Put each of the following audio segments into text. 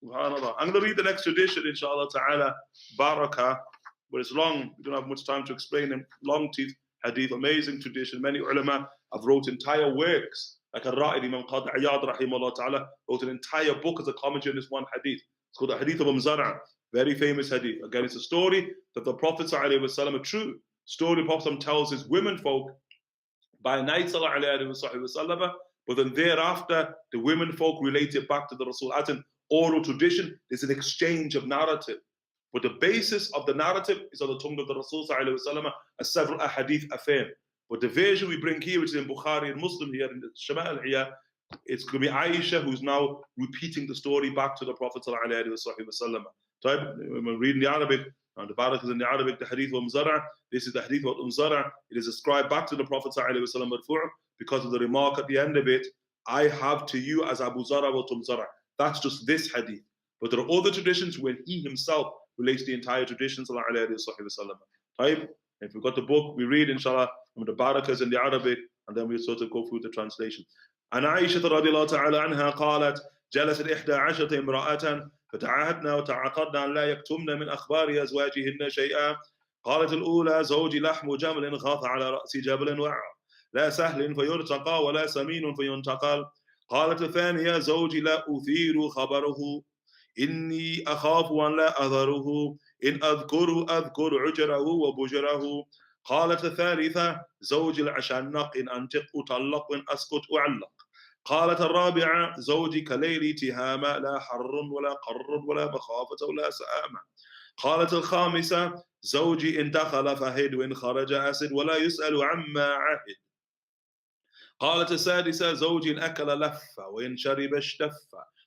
Subhanallah. I'm going to read the next tradition, inshallah ta'ala, Barakah, but it's long. We don't have much time to explain them. Long teeth hadith, amazing tradition. Many ulama have wrote entire works, like Al-Ra'id Imam Qadi Iyad rahimahullah ta'ala wrote an entire book as a commentary on this one hadith. It's called the Hadith of Umm Zar, very famous hadith. Again, it's a story that the Prophet ﷺ, a true story the Prophet tells his women folk by night, ﷺ, but then thereafter, the women folk relate it back to the Rasul. As an oral tradition, there's an exchange of narrative. But the basis of the narrative is on the tongue of the Rasul ﷺ, as several ahadith affirm. But the version we bring here, which is in Bukhari and Muslim here, in the Shama'il here, it's going to be Aisha who's now repeating the story back to the Prophet ﷺ. When we're reading the Arabic, and the Barakah is in the Arabic, the Hadith of Umm Zar, this is the Hadith of Umm Zar. It is ascribed back to the Prophet ﷺ because of the remark at the end of it, I have to you as Abu Zara wa Umm Zar. That's just this hadith. But there are other traditions when he himself relates the entire tradition. If we've got the book, we read, inshallah, the Barakahs in the Arabic, and then we sort of go through the translation. And Aisha radiallahu ta'ala anha قالت جلست 11 امرأة فتعاهدنا وتعاقدنا أن لا يكتمن من أخبار أزواجهن شيئا. قالت الأولى زوجي لحم جمل غاث على رأس جبل وعر لا سهل فيرتقى ولا سمين فينتقل. قالت الثانية زوجي لا أثير خبره إني أخاف أن لا أذره إن أذكره أذكر عجره وبجره. قالت الثالثة زوجي العشنق إن أنطق أطلق وإن أسكت أعلق. قالت الرابعة زوجي كليل تهامة لا حر ولا قر ولا مخافة ولا سآمة. قالت الخامسة زوجي إن دخل فهد وإن خرج أسد ولا يسأل عما عهد. قالت السادسة زوجي إن أكل لف وإن شرب اشتف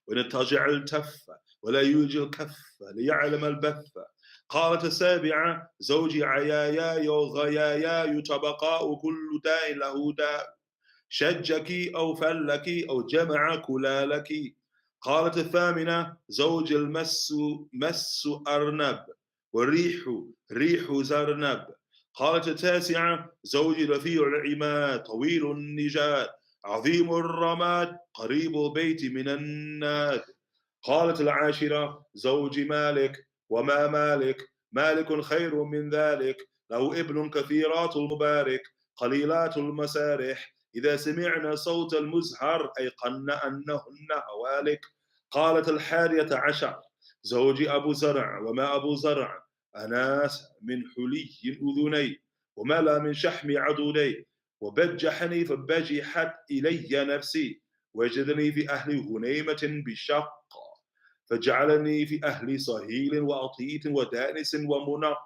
وإن اضطجع التف ولا يوجي الكف ليعلم البث. قالت السابعة زوجي عياياي وغياياي طبقاء كل داء له داء شجك أو فلك أو جمع كلالك. قالت الثامنة زوج المس مس أرنب والريح ريح زرنب. قالت التاسعة زوجي رفيع العماد طويل النجاد عظيم الرماد قريب البيت من الناد. قالت العاشرة زوجي مالك وما مالك مالك خير من ذلك له ابن كثيرات المبارك قليلات المسارح إذا سمعنا صوت المزهر أيقن أنهن هوالك. قالت الحادية عشر زوجي أبو زرع وما أبو زرع أناس من حلي أذني وملا من شحم عضدي وبجحني فبجحت إلي نفسي وجدني في أهل غنيمة بشق فجعلني في أهل صهيل وأطيت ودانس ومنق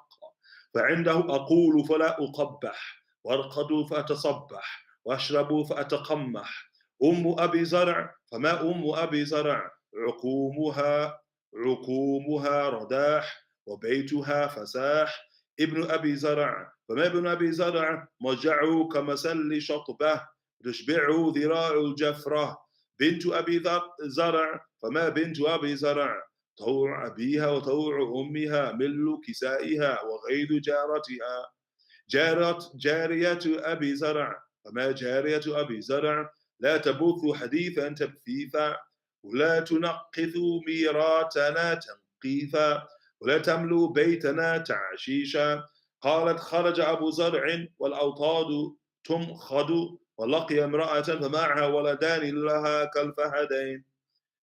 فعنده أقول فلا أقبح وارقد فأتصبح واشرب فأتقمح. أم أبي زرع فما أم أبي زرع عقومها رداح وبيتها فساح. ابن أبي زرع فما ابن أبي زرع مجعه كمسل شطبه تشبعه ذراع الجفرة. بنت أبي زرع فما بنت أبي زرع طوع أبيها وطوع أمها مل كسائها وغيظ جارتها. جارية أبي زرع فما جارية أبي زرع لا تبث حديثا تبثيثا ولا تنقثوا ميراتنا تنقيثا ولا تملوا بيتنا تعشيشا. قالت خرج أبو زرع والأوطاد تمخض ولقي امرأة فمعها ولدان لها كالفهدين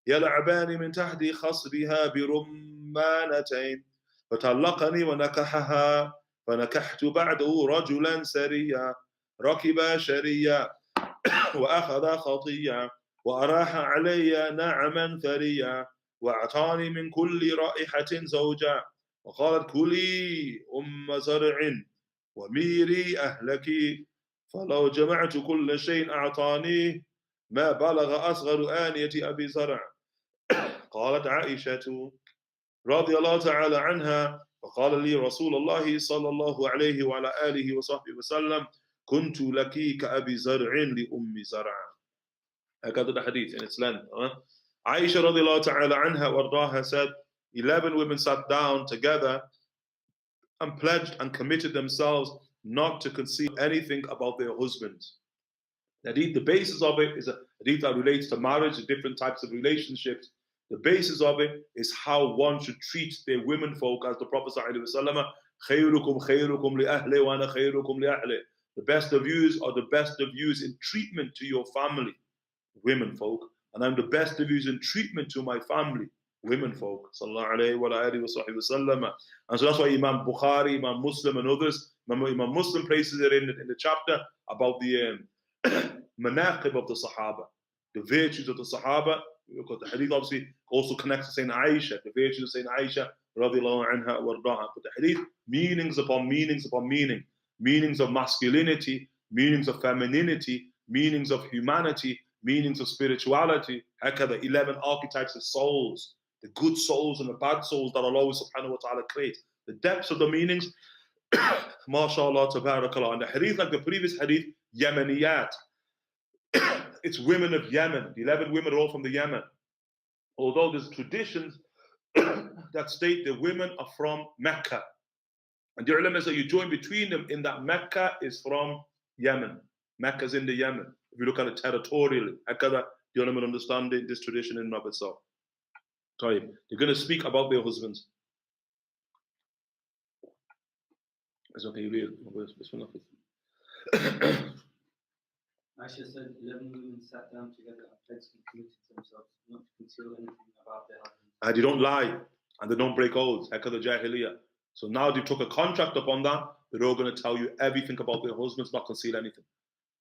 يلعبان من تحت خصرها برمانتين فطلقني ونكحها فنكحت بعده رجلا سريا ركب شريا وأخذ خطيا وأراح علي نعما ثريا وأعطاني من كل رائحة زوجا وقالت كلي أم زرع وميري أهلك فلو جمعت كل شيء أعطانيه ما بلغ أصغر آنية أبي زرع. قالت عائشة رضي الله تعالى عنها فقال لي رسول الله صلى الله عليه وعلى آله وصحبه وسلم كنت لك كأبي زرع لأم زرع. هكذا the hadith in its length. Aisha radiallahu ta'ala anha wardaha said 11 women sat down together and pledged and committed themselves not to conceal anything about their husbands. The basis of it is a hadith that relates to marriage, different types of relationships. The basis of it is how one should treat their women folk, as the Prophet ﷺ, خَيْرُكُمْ خَيْرُكُمْ لِأَهْلِ وَأَنَا خَيْرُكُمْ لِأَهْلِ. The best of yous are the best of yous in treatment to your family, women folk, and I'm the best of yous in treatment to my family, women folk. Sallallahu alayhi wa alihi wa sahbihi wa sallam. And so that's why Imam Bukhari, Imam Muslim, and others, Imam Muslim places it in the chapter about the manaqib of the Sahaba, the virtues of the Sahaba, because the hadith obviously also connects to Sayyidina Aisha, the virtues of Sayyidina Aisha, radiallahu anha wa ardaha. But the hadith, meanings upon meanings upon meaning, meanings of masculinity, meanings of femininity, meanings of humanity, meanings of spirituality, the 11 archetypes of souls, the good souls and the bad souls that Allah subhanahu wa ta'ala creates. The depths of the meanings, mashallah, tabarakallah. And the hadith, like the previous hadith, Yemeniyat, it's women of Yemen. The 11 women are all from the Yemen. Although there's traditions that state the women are from Mecca. And the ulama say you join between them in that Mecca is from Yemen. Mecca's in the Yemen. If you look at it territorially, the ulama understand this tradition in and of itself. They're going to speak about their husbands. It's okay, real. Aisha said 11 women sat down together and pledged and committed themselves not to conceal anything about their husbands. And they don't lie and they don't break oaths. The Jahiliyyah. So now they took a contract upon that. They're all going to tell you everything about their husbands, not conceal anything.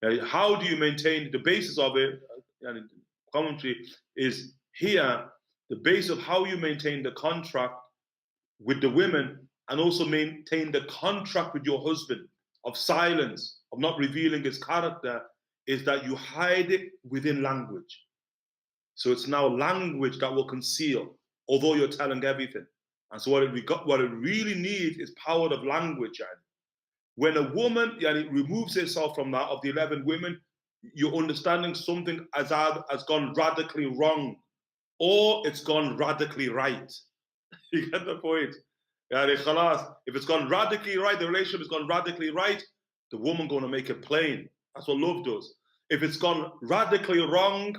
Now, how do you maintain the basis of it? Commentary is here. The base of how you maintain the contract with the women and also maintain the contract with your husband of silence, of not revealing his character, is that you hide it within language. So it's now language that will conceal, although you're telling everything. And so what it really needs is power of language. When a woman removes herself from that, of the 11 women, you're understanding something has gone radically wrong, or it's gone radically right. You get the point? If it's gone radically right, the relationship has gone radically right, the woman going to make it plain. That's what love does. If it's gone radically wrong,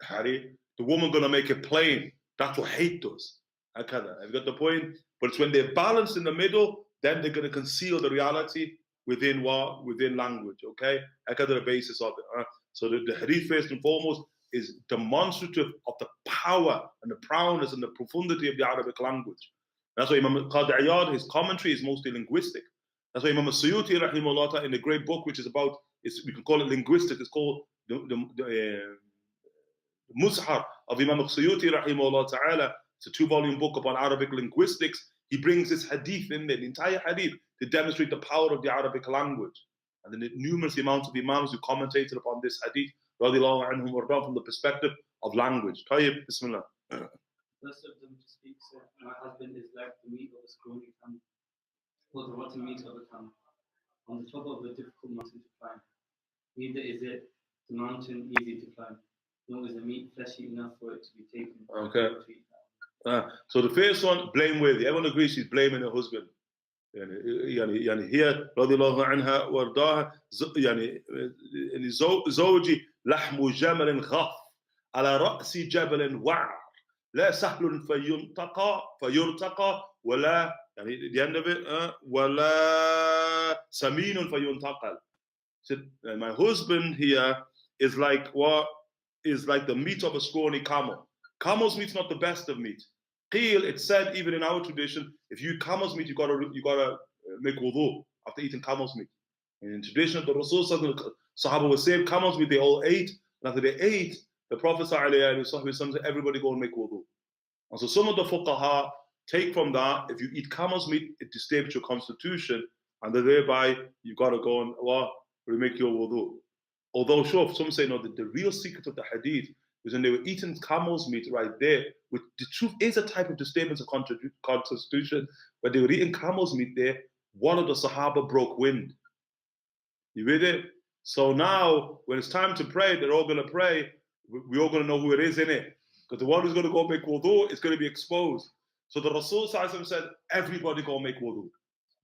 the woman going to make it plain. That's what hate does. Have you got the point? But it's when they're balanced in the middle, then they're going to conceal the reality within what? Within language, okay? The basis of it. So the hadith, first and foremost, is demonstrative of the power and the prowess and the profundity of the Arabic language. That's why Imam Qadi Iyad, his commentary is mostly linguistic. That's why Imam Suyuti, rahimahullah, in a great book which is about, we can call it linguistic, it's called the Muzhar of Imam Suyuti, rahimahullah ta'ala. It's a 2-volume book upon Arabic linguistics. He brings this hadith in there, the entire hadith, to demonstrate the power of the Arabic language. And then the numerous amounts of imams who commentated upon this hadith, radiallahu anhum, were done from the perspective of language. Tayyib, bismillah. First of them to speak said, my husband is like the meat of a scrawny camel, or the rotten meat of a camel, on the top of a difficult mountain to climb. Neither is it the mountain easy to climb, nor is the meat fleshy enough for it to be taken. Okay. So the first one, blameworthy. Everyone agrees she's blaming her husband. Here, radiallahu anha wardaha, زوجي لحم جمل غف على رأس جبل وعر لا سهل فيرتقى ولا the end of it ولا سمين فينتقل. So, my husband here is like what? Is like the meat of a scrawny camel. Camel's meat's not the best of meat. Qeel, it's said even in our tradition, if you eat camel's meat, you gotta make wudu after eating camel's meat. And in tradition of the Rasul, Sahaba was saying camel's meat they all ate, and after they ate, the Prophet said, everybody go and make wudu. And so some of the fuqaha take from that, if you eat camel's meat, it disturbs your constitution, and thereby you gotta go and remake your wudu. Although sure, some say no, the real secret of the hadith is when they were eating camel's meat right there, which the truth is a type of disturbance of constitution, but they were eating camel's meat there, one of the Sahaba broke wind. You with it? So now, when it's time to pray, they're all going to pray, we're all going to know who it is, innit? Because the one who's going to go make wudu is going to be exposed. So the Rasul said, everybody go make wudu.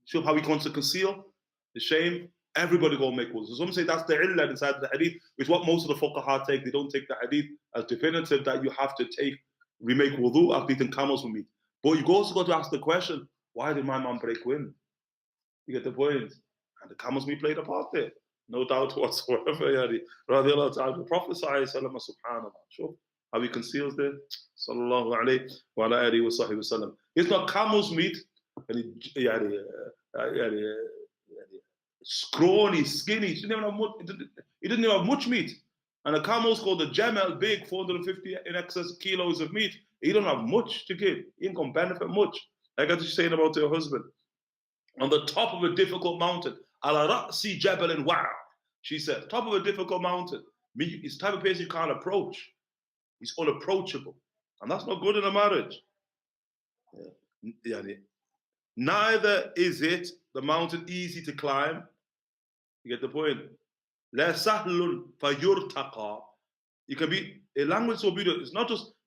Show how he wants to conceal the shame. Everybody go make wudu. So some say that's the illah inside the hadith, which is what most of the fuqaha take. They don't take the hadith as definitive that you have to take we make wudu after eating camels meat. But you also got to ask the question, why did my mom break wind? You get the point? And the camels meat played a part there. No doubt whatsoever. The Prophet subhanAllah, sure, how he conceals there. Sallallahu alayhi wa alihi wa sahbihi wasallam. It's not camel's meat. Scrawny, skinny. He didn't even have much meat. And a camel's called the Jamel, big, 450 in excess kilos of meat. He don't have much to give. He ain't gonna benefit much. Like I was saying about your husband. On the top of a difficult mountain, ala ra'si jabalin wa', she said, top of a difficult mountain. It's the type of place you can't approach. He's unapproachable. And that's not good in a marriage. Neither is it the mountain easy to climb. You get the point? La sahlun fayurtaqa. You can be a language so beautiful.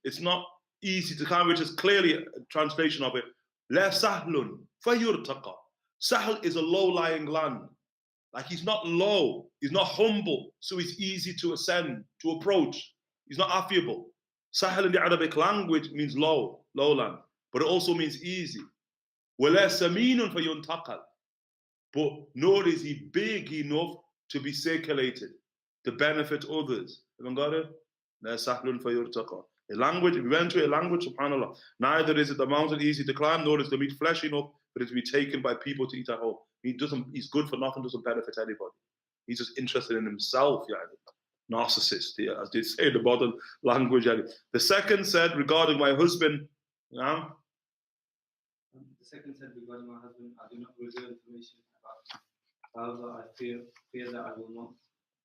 It's not easy to climb, which is clearly a translation of it. La sahlun fayurtaqa. Sahl is a low-lying land. Like he's not low, he's not humble, so he's easy to ascend, to approach. He's not affable. Sahl in the Arabic language means low, lowland, but it also means easy. وَلَا سَمِينٌ فَيُنْتَقَلْ. But nor is he big enough to be circulated, to benefit others. Everyone got it? لَا سَهْلٌ فَيُرْتَقَى. A language, if you went to a language, subhanAllah, neither is it the mountain easy to climb, nor is the meat flesh enough for it to be taken by people to eat at home. He's good for nothing, doesn't benefit anybody. He's just interested in himself, narcissist, as they say in the modern language. The second said regarding my husband, The second said regarding my husband, I do not reveal information about him. However, I fear that I will not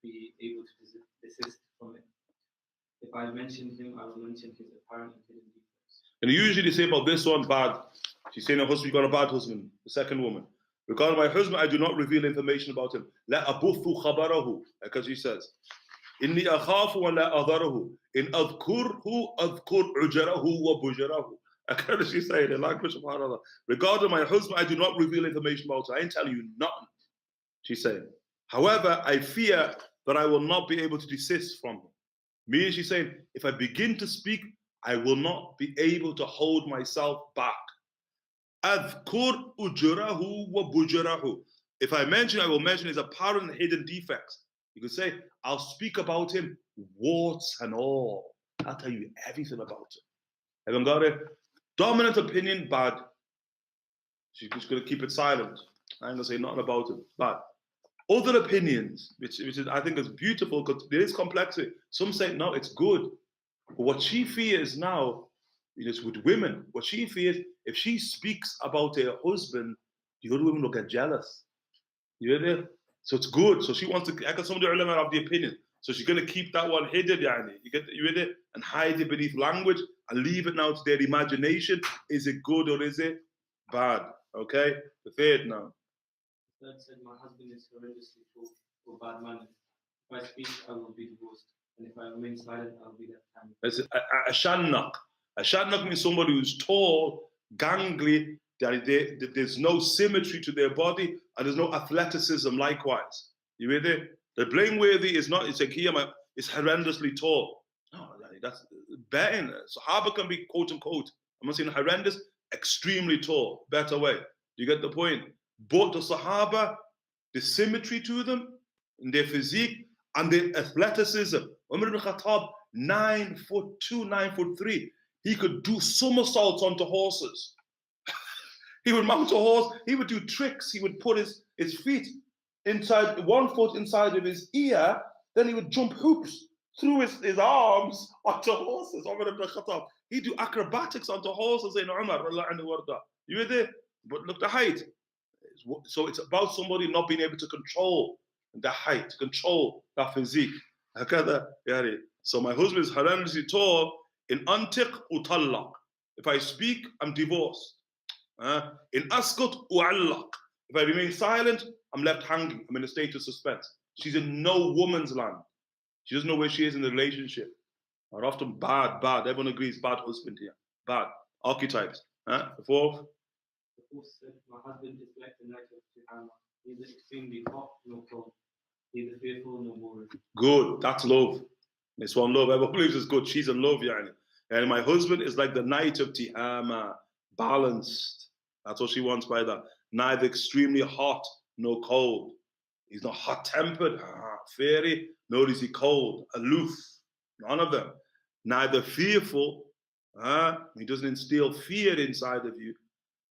be able to desist from it. If I mention him, I will mention his apparent and hidden defects. And usually they say about this one, bad. She's saying her husband got a bad husband, the second woman. Regarding my husband, I do not reveal information about him. La abuthu khabarahu, because she says, Inni akhafu wa la adharahu. In adhkurhu adhkur ujarahu wa bujarahu. She said in language, subhanAllah. Regarding my husband, I do not reveal information about him. I ain't telling you nothing. She's saying. However, I fear that I will not be able to desist from him. Meaning she's saying, if I begin to speak, I will not be able to hold myself back. Adhkur ujrahu wa bujrahu. If I mention, I will mention his apparent and hidden defects. You could say, I'll speak about him, warts and all. I'll tell you everything about him. Everyone got it? Dominant opinion, bad. She's just going to keep it silent. I ain't going to say nothing about him, bad. Other opinions, which is, I think is beautiful because there is complexity. Some say, no, it's good. But what she fears now, is with women, what she fears, if she speaks about her husband, the other women will get jealous. You hear that? So it's good. So she wants to, like some of the ulama have the opinion. So she's going to keep that one hidden, you hear it? And hide it beneath language and leave it now to their imagination. Is it good or is it bad? Okay? The third now. The third said, my husband is horrendously poor or bad mannered. If I speak, I will be divorced. And if I remain silent, I'll be left hanging. It's a shannak. A shannak means somebody who's tall, gangly, there's no symmetry to their body, and there's no athleticism likewise. You hear that? The blameworthy is not, it's a kiyama, it's horrendously tall. No, that's betting. Sahaba can be quote unquote, I'm not saying horrendous, extremely tall, better way. You get the point? But the Sahaba, the symmetry to them, in their physique, and their athleticism. Umar ibn Khattab, 9'2", 9'3". He could do somersaults onto horses. He would mount a horse, he would do tricks, he would put his feet inside, one foot inside of his ear, then he would jump hoops through his arms onto horses. Umar ibn Khattab. He'd do acrobatics onto horses in Umar. You were there? But look, the height. So it's about somebody not being able to control the height, control that physique. So my husband is horrendously tall. In antiq utallaq. If I speak, I'm divorced. In askut u'allaq. If I remain silent, I'm left hanging. I'm in a state of suspense. She's in no woman's land. She doesn't know where she is in the relationship. Are often bad. Everyone agrees, bad husband here. Bad. Archetypes. The fourth. The fourth said, my husband is like the night of Jahannam. Neither extremely hot nor cold. Neither fearful nor worried. Good. That's love. This one love. Everyone believes it's good. She's in love, yani. And my husband is like the night of Tihama, balanced. That's what she wants by that. Neither extremely hot nor cold. He's not hot-tempered, fairy, nor is he cold, aloof. None of them. Neither fearful, he doesn't instill fear inside of you,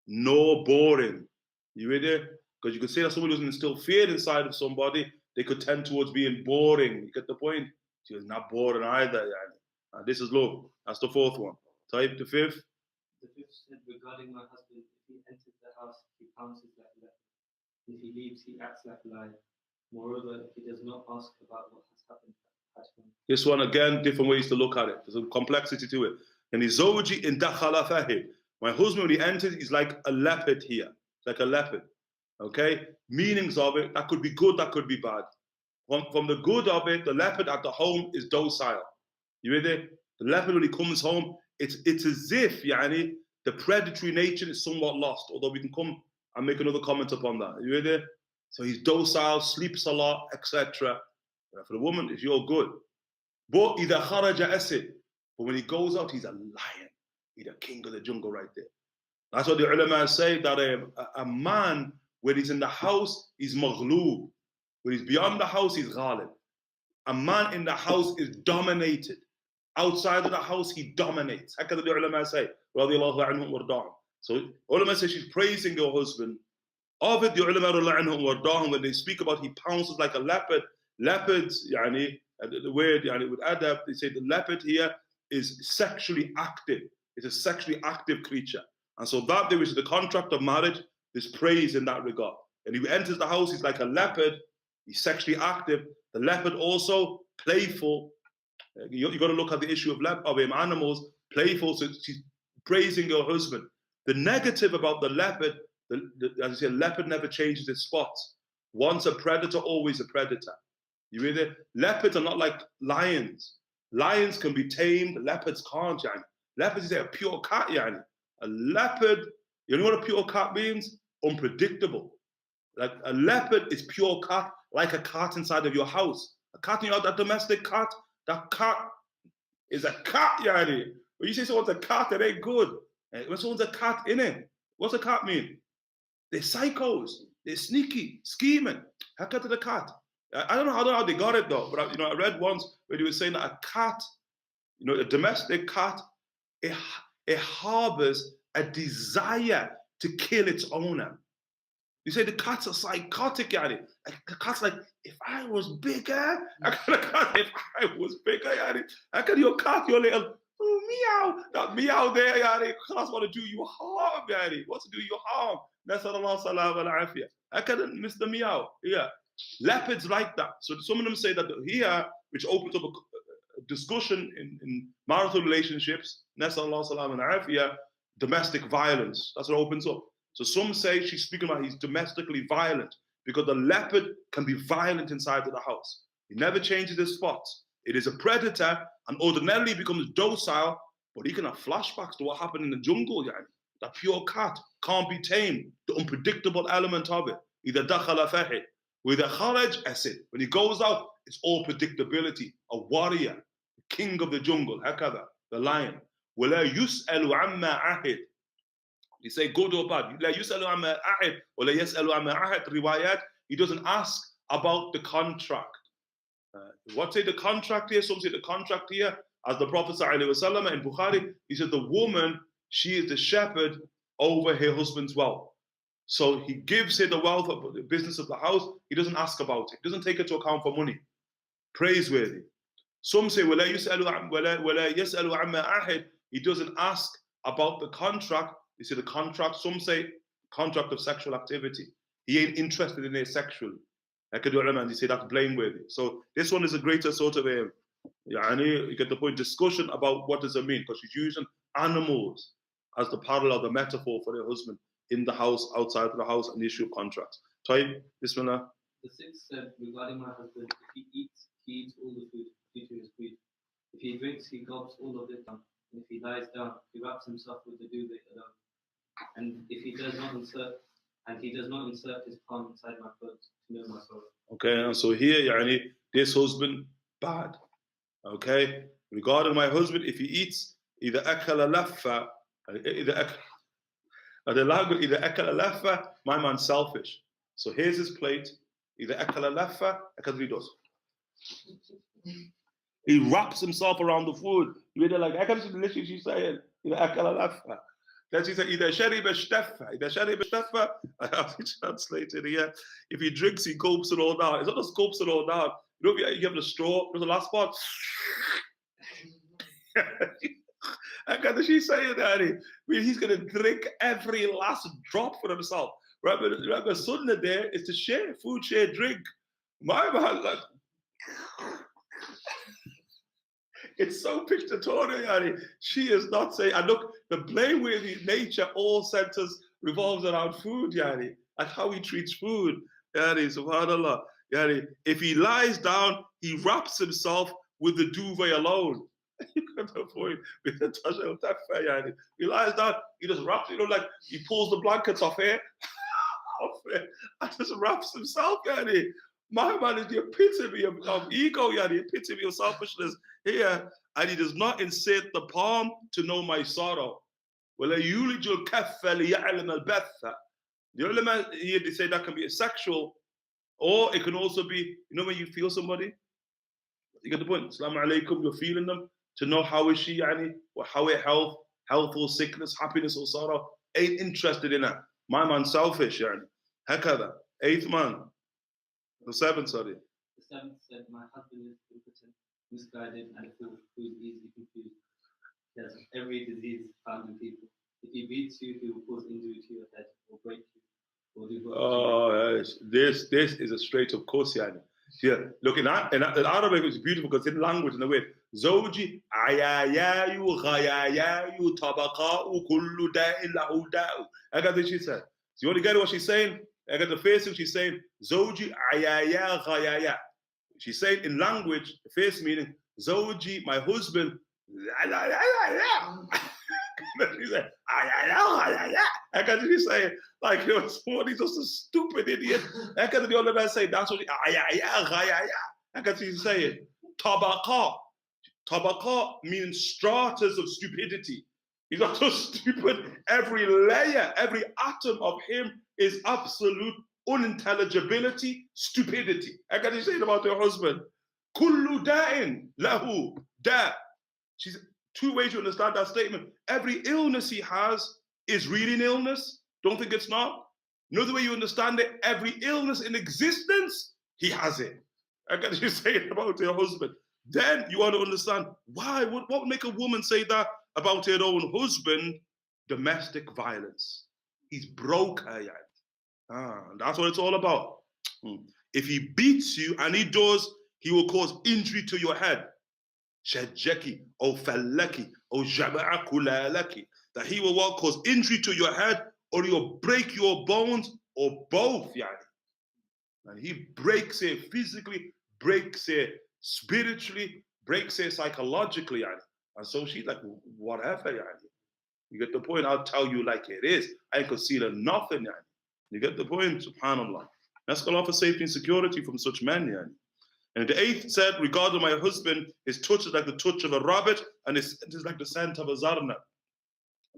nor boring. You with it? Because you could say that somebody doesn't instill fear inside of somebody, they could tend towards being boring. You get the point? She's not boring either. And this is love. That's the fourth one. Type the fifth. The fifth said, regarding my husband, if he enters the house, he pounces like a leopard. If he leaves, he acts like a lion. Moreover, if he does not ask about what has happened at home. This one again, different ways to look at it. There's a complexity to it. And Zawji in dakhala fahid. My husband, when he enters, he's like a leopard here. Like a leopard. Okay? Meanings of it, that could be good, that could be bad. From the good of it, the leopard at the home is docile. You with it? The leopard, when he comes home, it's as if, the predatory nature is somewhat lost. Although we can come and make another comment upon that. You with it? So he's docile, sleeps a lot, etc. For the woman, if you're good. But إِذَا خَرَجَ أَسِدْ. But when he goes out, he's a lion. He's the king of the jungle right there. That's what the ulama say, that a man, when he's in the house, he's maghloob. When he's beyond the house, he's ghalib. A man in the house is dominated. Outside of the house, he dominates. How can the ulama say? So ulama say she's praising your husband. Of it, the ulama, when they speak about he pounces like a leopard, leopards, the word with adab, they say the leopard here is sexually active. It's a sexually active creature. And so that there is the contract of marriage, there's praise in that regard. And he enters the house, he's like a leopard, he's sexually active. The leopard also playful. You got to look at the issue of animals, playful, so she's praising your husband. The negative about the leopard, as I say, leopard never changes its spots. Once a predator, always a predator. You read it? Leopards are not like lions. Lions can be tamed, leopards can't, Leopards is a pure cat, A leopard, you know what a pure cat means? Unpredictable. Like a leopard is pure cat, like a cat inside of your house. A cat, that domestic cat, that cat is a cat, When you say someone's a cat, it ain't good. When someone's a cat, innit? What's a cat mean? They're psychos. They're sneaky, scheming. How cut to the cat? I don't know how they got it though, but I read once where they were saying that a cat, a domestic cat, it harbors a desire to kill its owner. You say the cats are psychotic, The cat's like, if I was bigger, I got a cat. If I was bigger, I got your cat, your little meow, that meow there, Cats want to do you harm, Wants to do you harm. Nasallallahu salam al afiyah. I couldn't miss the meow. Yeah. Leopards like that. So some of them say that here, which opens up a discussion in marital relationships, nasallallahu salam al afiyah, domestic violence. That's what opens up. So some say she's speaking about he's domestically violent because the leopard can be violent inside of the house. He never changes his spots. It is a predator and ordinarily becomes docile, but he can have flashbacks to what happened in the jungle. That pure cat can't be tamed. The unpredictable element of it. Either dakhala fahid. With a kharaj acid. When he goes out, it's all predictability. A warrior, the king of the jungle, hakada, the lion. وَلَا يُسْأَلُ عَمَّا عَهِدْ. You say good or bad. لا يسأل عما أحد ولا يسأل عما أحد. Riwayat, he doesn't ask about the contract. What say the contract here? Some say the contract here, as the Prophet ﷺ in Bukhari, he said the woman, she is the shepherd over her husband's wealth. So he gives her the wealth of the business of the house. He doesn't ask about it. He doesn't take it to account for money. Praiseworthy. Some say ولا يسأل عما أحد. He doesn't ask about the contract. You see the contract, some say contract of sexual activity. He ain't interested in it sexually. I could do it, and you say that's blameworthy. So this one is a greater sort of you get the point, discussion about what does it mean, because she's using animals as the parallel, the metaphor for her husband in the house, outside of the house, and the issue of contracts. Tayyib, Bismillah. The sixth said, regarding my husband, if he eats all the food due to his greed. If he drinks, he gulps all of it down. And if he lies down, he wraps himself with the duvet alone. And if he does not insert his palm inside my foot to know my sorrow. Okay, and so here, this husband, bad. Okay? Regarding my husband, if he eats, إذا أكل لفة. إذا أكل. The language, إذا أكل لفة, my man's selfish. So here's his plate. إذا أكل لفة, that's what he does. He wraps himself around the food. You're like, I can't see the list she's saying. إذا أكل لفة. Then she said, إذا شرب اشتفى. إذا شرب اشتفى. I have to translate it here. If he drinks, he gulps it all down. It's not just gulps it all down. You know, you have the straw. What's the last part? I got she saying that. I mean, he's going to drink every last drop for himself. Remember, sunnah there is to share food, share drink. My man, like, it's so pictorial, yani. She is not saying, and look, the blameworthy nature all centers revolves around food, yani, and how he treats food. Yani, subhanAllah. Yani, if he lies down, he wraps himself with the duvet alone. You got the point with the touch of that yani. He lies down, he just wraps, like he pulls the blankets off here, and just wraps himself, yani. My man is the epitome of ego, yani, epitome of selfishness here, and he does not insert the palm to know my sorrow. The ulama here, they say that can be a sexual, or it can also be, when you feel somebody, you get the point. Assalamu alaikum, you're feeling them, to know how is she, yani, or how it health or sickness, happiness or sorrow, ain't interested in that. My man's selfish, yani. Hakada. 8th man. The 7th, sorry. The 7th said, my husband is impotent, misguided, and full, who is easily confused. He has every disease found in people. If he beats you, he will cause injury to your head, or break you, or do oh, yes. This is a straight up course, yani. Yeah, look, in Arabic it's beautiful because it's in language in a way. Zawji ayayayu ghayayayu tabaqa'u kullu da'in lahu da'u. I got what she said. So you want to get what she's saying? I got the first thing she's saying. Zawji ayaya ghayaya. She's saying in language, the first meaning, Zawji, my husband. She said, I got to say, like, somebody's just a stupid idiot. I got to the other man say, that's what I got to say it. Tabaqa. Tabaqa means stratas of stupidity. He's not so stupid. Every layer, every atom of him is absolute unintelligibility, stupidity. I got to say it about your husband. Kullu da'in lahu da'. She's two ways to understand that statement. Every illness he has is really an illness. Don't think it's not. Another way you understand it, every illness in existence, he has it. I got you say it about your husband. Then you want to understand why. What would make a woman say that about her own husband? Domestic violence. He's broke her. That's what it's all about. If he beats you, and he does, he will cause injury to your head. Shajaki, or fallaki, or jama'a kulalaki. That he will what, cause injury to your head, or he'll break your bones, or both. Yani. And he breaks it physically, breaks it spiritually, breaks it psychologically. Yani. And so she's like, whatever. Yani. You get the point? I'll tell you like it is. I ain't concealing nothing. Yani. You get the point? Subhanallah. Let's call for safety and security from such men. Yani. And the 8th said, regarding my husband, his touch is like the touch of a rabbit, and it is like the scent of a zarna.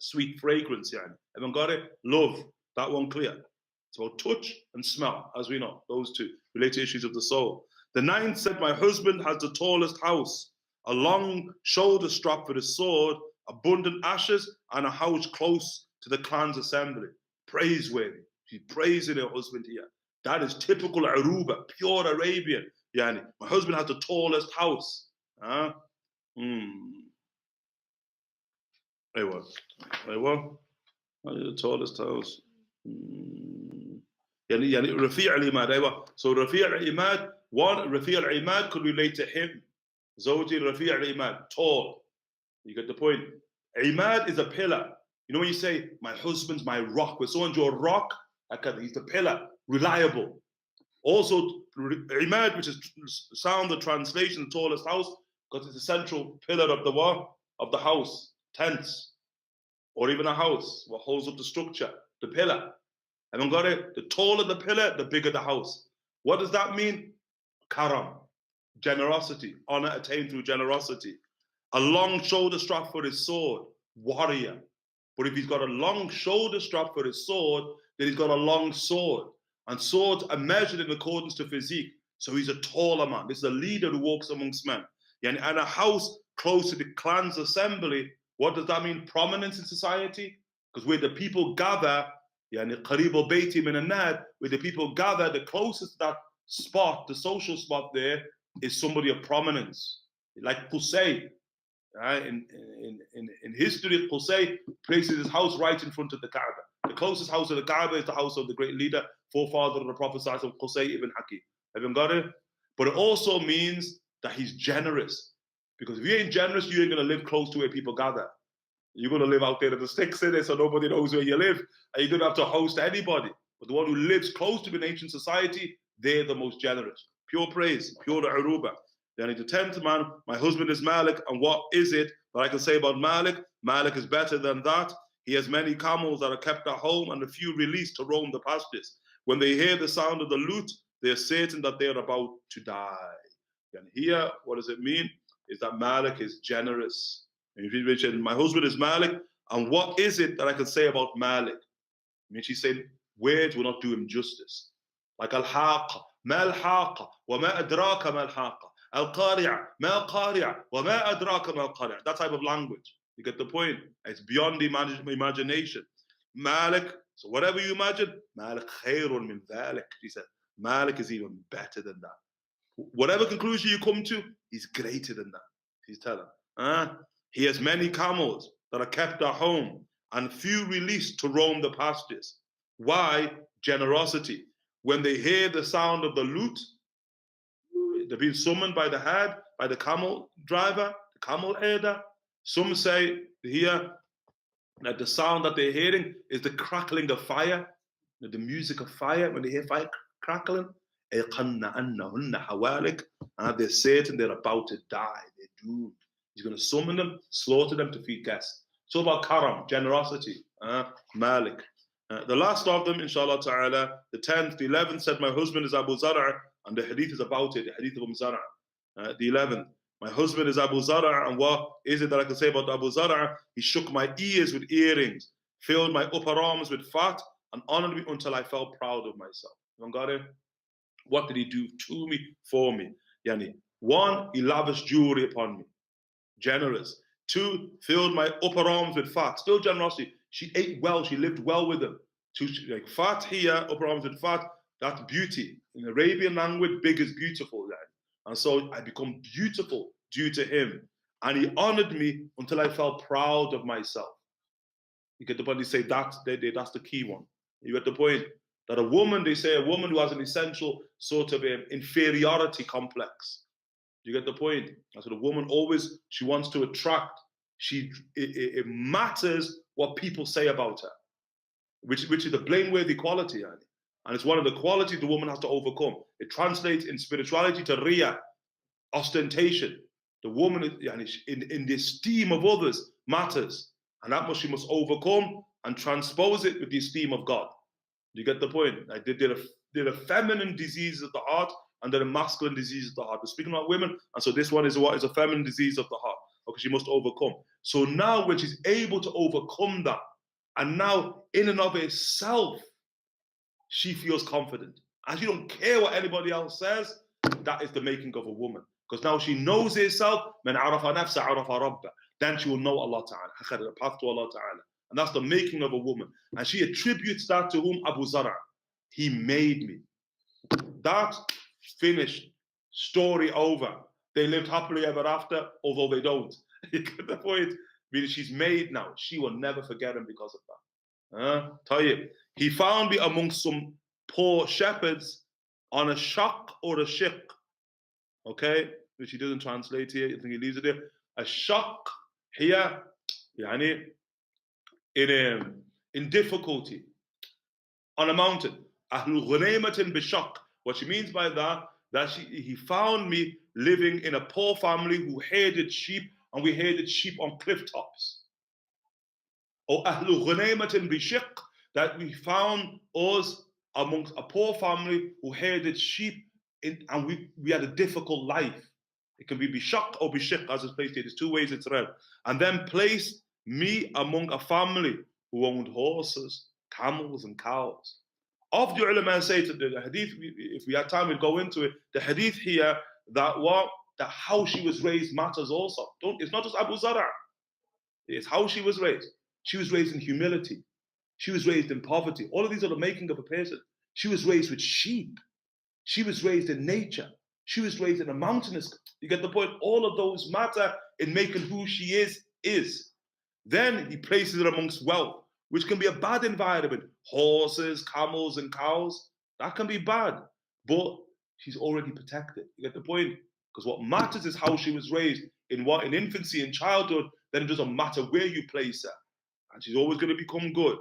Sweet fragrance, yani. Everyone got it? Love. That one clear. It's about touch and smell, as we know. Those two related issues of the soul. The 9th said, my husband has the tallest house, a long shoulder strap for his sword, abundant ashes, and a house close to the clan's assembly. Praiseworthy. She's praising her husband here. That is typical Aruba, pure Arabian. Yani, my husband has the tallest house. The tallest house. Yani Rafi' al-Imad. So Rafi' al-Imad, one, Rafi' al-Imad could relate to him. Zawji Rafi' al-Imad, tall. You get the point. Imad is a pillar. You know when you say, my husband's my rock, when someone's your rock, he's the pillar, reliable. Also, Imad, which is sound the translation, the tallest house, because it's the central pillar of the wall of the house, tents, or even a house, what holds up the structure, the pillar. Haven't got it? The taller the pillar, the bigger the house. What does that mean? Karam, generosity, honor attained through generosity. A long shoulder strap for his sword, warrior. But if he's got a long shoulder strap for his sword, then he's got a long sword. And swords are measured in accordance to physique. So he's a taller man. This is a leader who walks amongst men. And a house close to the clan's assembly, what does that mean? Prominence in society? Because where the people gather, where the people gather, the closest to that spot, the social spot there, is somebody of prominence. Like Qusay. In history, Qusay places his house right in front of the Kaaba. The closest house to the Kaaba is the house of the great leader, forefather of the Prophet Qusay ibn Hakim. Haven't got it? But it also means that he's generous. Because if you ain't generous, you ain't going to live close to where people gather. You're going to live out there in the sticks in it, so nobody knows where you live. And you don't have to host anybody. But the one who lives close to an ancient society, they're the most generous. Pure praise, pure uruba. Then the 10th man, my husband is Malik, and what is it that I can say about Malik? Malik is better than that. He has many camels that are kept at home and a few released to roam the pastures. When they hear the sound of the lute, they are certain that they are about to die. And here, what does it mean? Is that Malik is generous. And if you mention, my husband is Malik, and what is it that I can say about Malik? I mean, she said, words will not do him justice. Like al-haqqa, ma al-haqqa, wa ma adraka ma al-haqqa. Al-qari'a, ma al-qari'a, wa ma adraka ma al-qari'a. That type of language. You get the point? It's beyond the imagination. Malik, so whatever you imagine, Malik khayrun min dhalik. She said, Malik is even better than that. Whatever conclusion you come to, he's greater than that. He's telling. He has many camels that are kept at home and few released to roam the pastures. Why? Generosity. When they hear the sound of the lute, they're being summoned by the head, by the camel driver, the camel herder. Some say here that the sound that they're hearing is the crackling of fire, the music of fire. When they hear fire crackling, they're certain they're about to die. They're doomed. He's going to summon them, slaughter them to feed guests. It's all about karam, generosity. Malik. The last of them, inshallah ta'ala, the 10th, the 11th said, my husband is Abu Zar, and the hadith is about it, the hadith of Umm Zar. The 11th, my husband is Abu Zar, and what is it that I can say about Abu Zar? He shook my ears with earrings, filled my upper arms with fat, and honored me until I felt proud of myself. Everyone got it? What did he do to me, for me? Yani, 1, he lavished jewelry upon me. Generous. 2, filled my upper arms with fat. Still generosity. She ate well. She lived well with him. 2, like fat here, upper arms with fat. That's beauty. In Arabian language, big is beautiful. Then. And so I become beautiful due to him. And he honored me until I felt proud of myself. You get the point? They say that's the key one. You get the point? That a woman, they say a woman who has an essential sort of inferiority complex. You get the point? So the woman always, she wants to attract. It matters what people say about her, which is the blameworthy quality, and it's one of the qualities the woman has to overcome. It translates in spirituality to riya, ostentation. The woman, in the esteem of others, matters, and that she must overcome and transpose it with the esteem of God. You get the point? Like there are feminine diseases of the heart, and there are masculine diseases of the heart. We're speaking about women, and so this one is what is a feminine disease of the heart. Okay, she must overcome. So now when she's able to overcome that, and now in and of itself, she feels confident. And she don't care what anybody else says. That is the making of a woman. Because now she knows herself, then she will know Allah Ta'ala, the path to Allah Ta'ala. And that's the making of a woman. And she attributes that to whom? Abu Zar. He made me. That finished. Story over. They lived happily ever after, although they don't. You get the point? Meaning she's made now. She will never forget him because of that. Tayyib. He found me amongst some poor shepherds on a shaq or a shiq. Okay? Which he doesn't translate here. I think he leaves it there. A shaq here, yani, in difficulty. On a mountain. Ahlul ghunaymatin bishaq. What she means by that he found me living in a poor family who herded sheep, and we herded sheep on cliff tops. Or Ahlul Ghunaymatin Bishiq, that we found us amongst a poor family who herded sheep, and we had a difficult life. It can be bishak or bishik, as it's placed here. There's two ways it's read. And then place me among a family who owned horses, camels, and cows. Of the ulama say to the hadith, if we had time, we'd go into it. The hadith here that how she was raised matters also. It's not just Abu Zarr. It's how she was raised. She was raised in humility. She was raised in poverty. All of these are the making of a person. She was raised with sheep. She was raised in nature. She was raised in a mountainous. You get the point? All of those matter in making who she is. Then he places her amongst wealth, which can be a bad environment. Horses, camels, and cows. That can be bad. But she's already protected. You get the point? Because what matters is how she was raised. In infancy and childhood, then it doesn't matter where you place her. And she's always going to become good.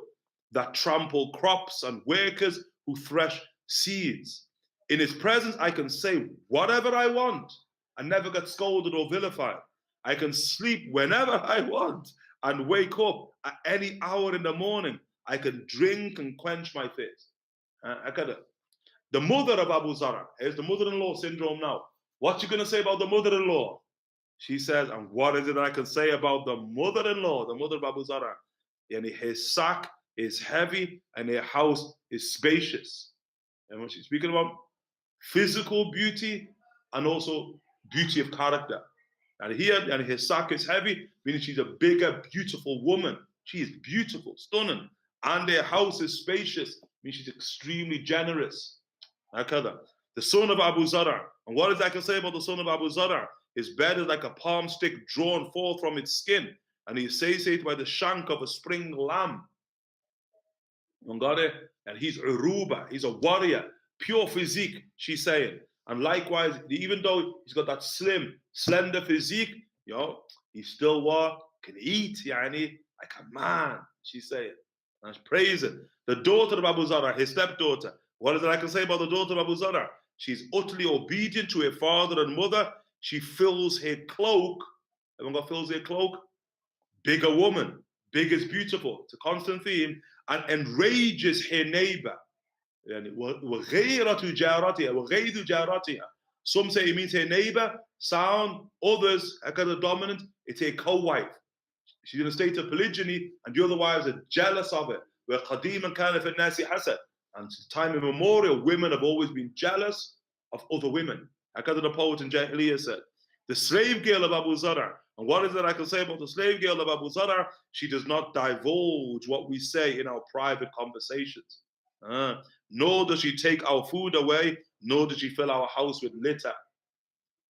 That trample crops and workers who thresh seeds. In his presence, I can say whatever I want and never get scolded or vilified. I can sleep whenever I want and wake up at any hour in the morning. I can drink and quench my thirst. The mother of Abu Zarr, here's the mother-in-law syndrome now. What you going to say about the mother-in-law? She says, and what is it I can say about the mother-in-law, the mother of Abu Zarr? Yani his sack is heavy and her house is spacious. And when she's speaking about physical beauty and also beauty of character. And here, and his sack is heavy, meaning she's a bigger, beautiful woman. She is beautiful, stunning. And their house is spacious, meaning she's extremely generous. The son of Abu Zarr. And what is I can say about the son of Abu Zarr? His bed is like a palm stick drawn forth from its skin, and he is satiated by the shank of a spring lamb. You got it? And he's uruba, he's a warrior, pure physique, she's saying. And likewise, even though he's got that slim, slender physique, he still can eat, yani, like a man, she's saying. And she's praising. The daughter of Abu Zarr, his stepdaughter. What is it I can say about the daughter of Abu Zarr? She's utterly obedient to her father and mother. She fills her cloak. Everyone got fills her cloak? Bigger woman. Big is beautiful. It's a constant theme. And enrages her neighbor. Some say it means her neighbor. Sound. Others, the dominant, it's her co-wife. She's in a state of polygyny, and the other wives are jealous of it. Where قديما كان في الناس حسد. And since time immemorial, women have always been jealous of other women. The poet in Jahiliyyah said, the slave girl of Abu Zarr. And what is it I can say about the slave girl of Abu Zarr? She does not divulge what we say in our private conversations. Nor does she take our food away, nor does she fill our house with litter.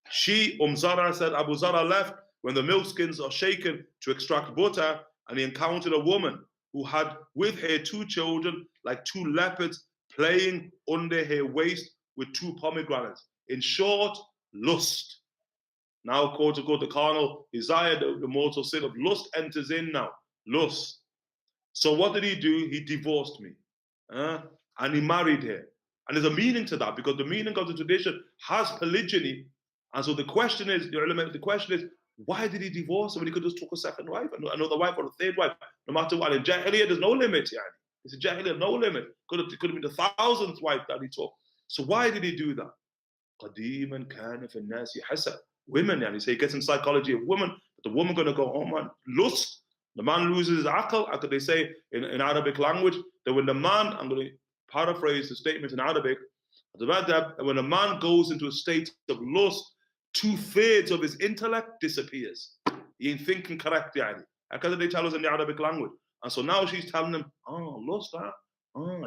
She, Zarr, said, Abu Zarr left when the milk skins are shaken to extract butter, and he encountered a woman who had with her 2 children, like 2 leopards, playing under her waist with 2 pomegranates. In short, lust. Now, quote unquote, the carnal desire, the mortal sin of lust enters in now. Lust. So what did he do? He divorced me. And he married her. And there's a meaning to that, because the meaning of the tradition has polygyny. And so the question is, why did he divorce her when he could just took a second wife, another wife, or a third wife, no matter what? In Jahiliyyah, there's no limit. It's a Jahiliyyah, no limit. Could have been the 1,000th wife that he took. So why did he do that? قَدِيمًا كَانَ فِي النَّاسِ حَسَدٌ. Women, he say he gets in psychology of women, but the woman going to go, oh man, lust. The man loses his aql. After they say in Arabic language, that when the man, I'm going to paraphrase the statement in Arabic, that when a man goes into a state of lust, 2/3 of his intellect disappears. He ain't thinking correct, Because they tell us in the Arabic language. And so now she's telling him, oh, lust,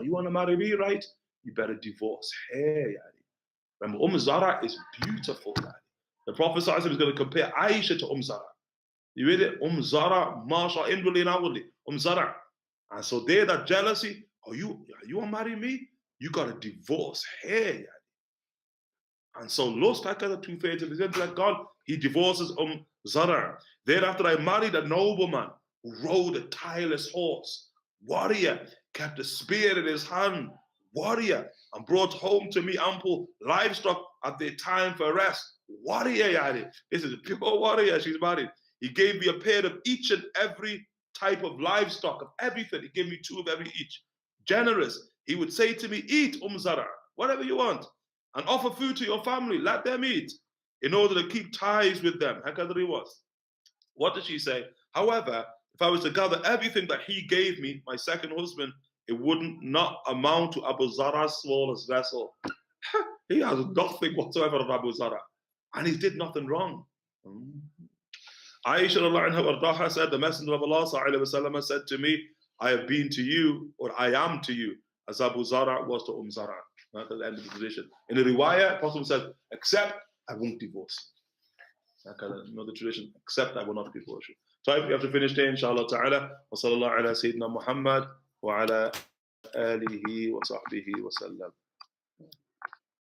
you want to marry me, right? You better divorce her, Remember, Zarr is beautiful, The Prophet ﷺ is going to compare Aisha to Zarr. You read it? Zarr, masha, inwardly and outwardly. Zarr. And so there, that jealousy, you want to marry me? You got to divorce her, And so lust, the 2/3 of his intellect gone, he divorces Zarr. Thereafter I married a nobleman who rode a tireless horse, warrior, kept a spear in his hand, warrior, and brought home to me ample livestock at their time for rest. Warrior, this is a pure warrior she's married. He gave me a pair of each and every type of livestock, of everything. He gave me 2 of every each. Generous. He would say to me, eat, Zarr, whatever you want, and offer food to your family, let them eat. in order to keep ties with them. هكذا he was. What did she say? However, if I was to gather everything that he gave me, my second husband, it wouldn't not amount to Abu Zarr's smallest vessel. He has nothing whatsoever of Abu Zarr. And he did nothing wrong. Aisha anha said, the Messenger of Allah وسلم, said to me, I have been to you, or I am to you, as Abu Zarr was to Zar. At the end of the position. In the riwayah, Prophet said, except I won't divorce. Another tradition, except I will not divorce you. So we have to finish there, inshallah ta'ala. Wa sallallahu ala Sayyidina Muhammad wa ala alihi wa sahbihi wa sallam.